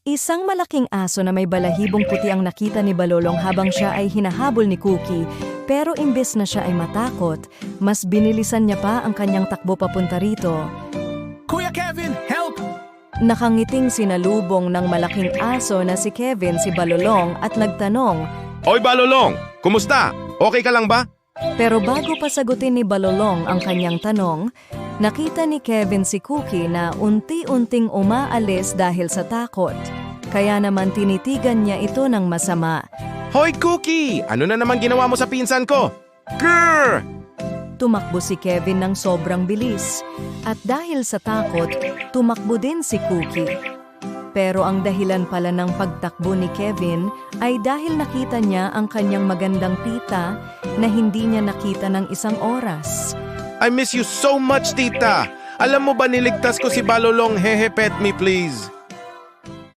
Isang malaking aso na may balahibong puti ang nakita ni Balolong habang siya ay hinahabol ni Cookie, pero imbes na siya ay matakot, mas binilisan niya pa ang kanyang takbo papunta rito. Kuya Kevin, help! Nakangiting sinalubong ng malaking aso na si Kevin si Balolong at nagtanong, Oy Balolong, kumusta? Okay ka lang ba? pero bago pa sagutin ni Balolong ang kanyang tanong, nakita ni Kevin si Cookie na unti-unting umaalis dahil sa takot. Kaya naman tinitigan niya ito ng masama. Hoy Cookie, ano na naman ginawa mo sa pinsan ko? Grrr! Tumakbo si Kevin ng sobrang bilis. At dahil sa takot, tumakbo din si Cookie. Pero ang dahilan pala ng pagtakbo ni Kevin ay dahil nakita niya ang kanyang magandang tita na hindi niya nakita ng isang oras. I miss you so much, tita. Alam mo ba niligtas ko si Balolong, hehe, pet me please.